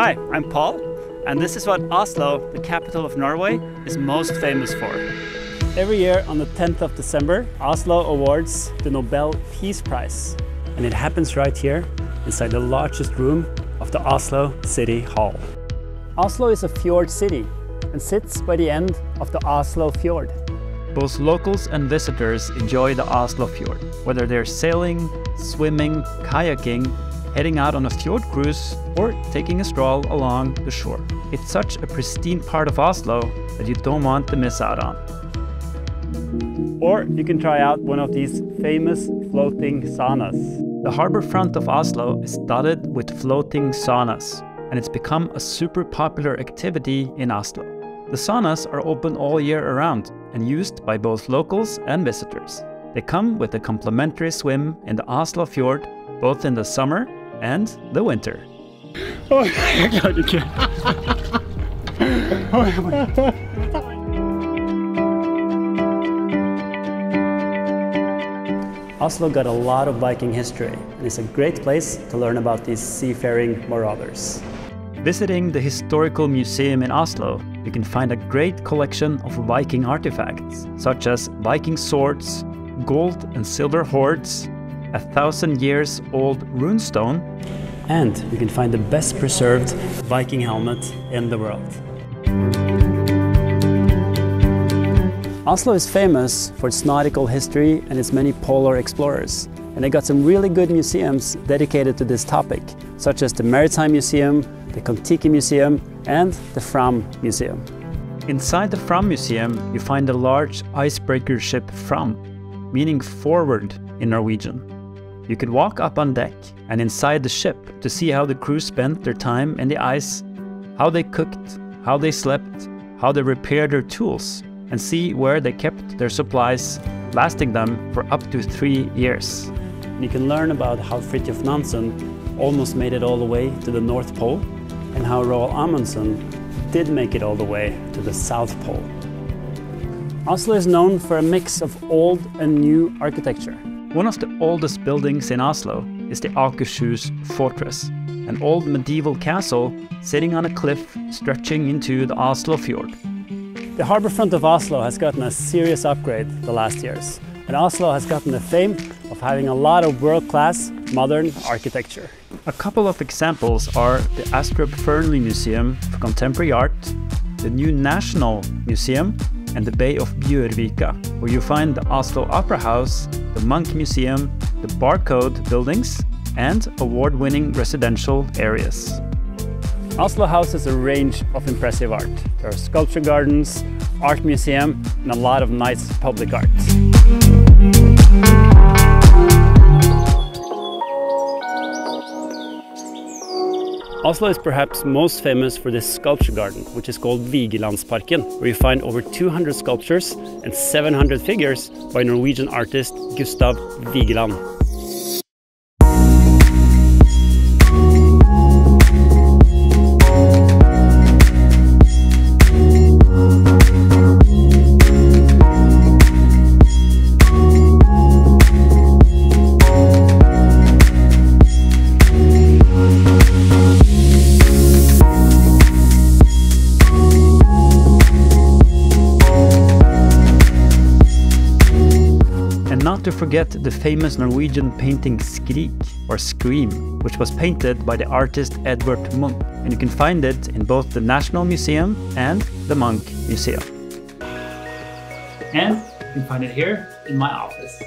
Hi, I'm Paul, and this is what Oslo, the capital of Norway, is most famous for. Every year on the 10th of December, Oslo awards the Nobel Peace Prize. And it happens right here, inside the largest room of the Oslo City Hall. Oslo is a fjord city and sits by the end of the Oslo Fjord. Both locals and visitors enjoy the Oslo Fjord, whether they're sailing, swimming, kayaking, heading out on a fjord cruise, or taking a stroll along the shore. It's such a pristine part of Oslo that you don't want to miss out on. Or you can try out one of these famous floating saunas. The harbor front of Oslo is dotted with floating saunas, and it's become a super popular activity in Oslo. The saunas are open all year around and used by both locals and visitors. They come with a complimentary swim in the Oslo Fjord, both in the summer and the winter. Oh, jeg klarer ikke. Oslo got a lot of Viking history, and it's a great place to learn about these seafaring marauders. Visiting the historical museum in Oslo, you can find a great collection of Viking artifacts, such as Viking swords, gold and silver hoards, 1,000 years old runestone, and you can find the best preserved Viking helmet in the world. Oslo is famous for its nautical history and its many polar explorers, and they got some really good museums dedicated to this topic, such as the Maritime Museum, the Kon-Tiki Museum, and the Fram Museum. Inside the Fram Museum, you find the large icebreaker ship Fram, meaning forward in Norwegian. You could walk up on deck and inside the ship to see how the crew spent their time in the ice, how they cooked, how they slept, how they repaired their tools, and see where they kept their supplies, lasting them for up to 3 years. You can learn about how Fridtjof Nansen almost made it all the way to the North Pole, and how Roald Amundsen did make it all the way to the South Pole. Oslo is known for a mix of old and new architecture. One of the oldest buildings in Oslo is the Akershus Fortress, an old medieval castle sitting on a cliff stretching into the Oslo Fjord. The harborfront of Oslo has gotten a serious upgrade the last years, and Oslo has gotten the fame of having a lot of world-class modern architecture. A couple of examples are the Astrup Fearnley Museum for Contemporary Art, the new National Museum, and the Bay of Bjørvika, where you find the Oslo Opera House, the Munch Museum, the Barcode buildings, and award-winning residential areas. Oslo houses a range of impressive art. There are sculpture gardens, art museum, and a lot of nice public art. Oslo is perhaps most famous for this sculpture garden, which is called Vigelandsparken, where you find over 200 sculptures and 700 figures by Norwegian artist Gustav Vigeland. Not to forget the famous Norwegian painting Skrik, or Scream, which was painted by the artist Edvard Munch, and you can find it in both the National Museum and the Munch Museum. And you can find it here in my office.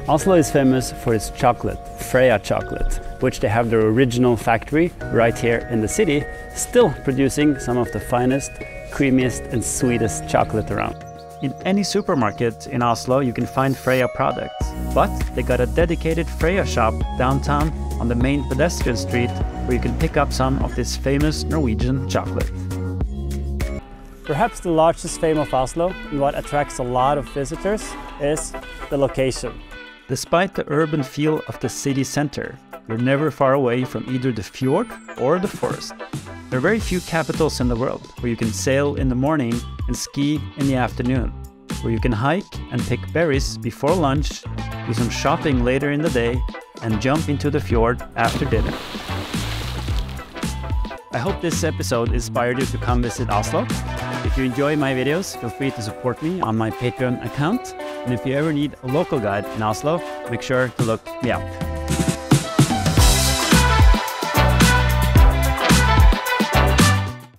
Oslo is famous for its chocolate, Freia Chocolate, which they have their original factory right here in the city, still producing some of the finest, creamiest and sweetest chocolate around. In any supermarket in Oslo you can find Freia products, but they got a dedicated Freia shop downtown on the main pedestrian street where you can pick up some of this famous Norwegian chocolate. Perhaps the largest fame of Oslo and what attracts a lot of visitors is the location. Despite the urban feel of the city center, you're never far away from either the fjord or the forest. There are very few capitals in the world where you can sail in the morning and ski in the afternoon, where you can hike and pick berries before lunch, do some shopping later in the day, and jump into the fjord after dinner. I hope this episode inspired you to come visit Oslo. If you enjoy my videos, feel free to support me on my Patreon account. And if you ever need a local guide in Oslo, make sure to look me up.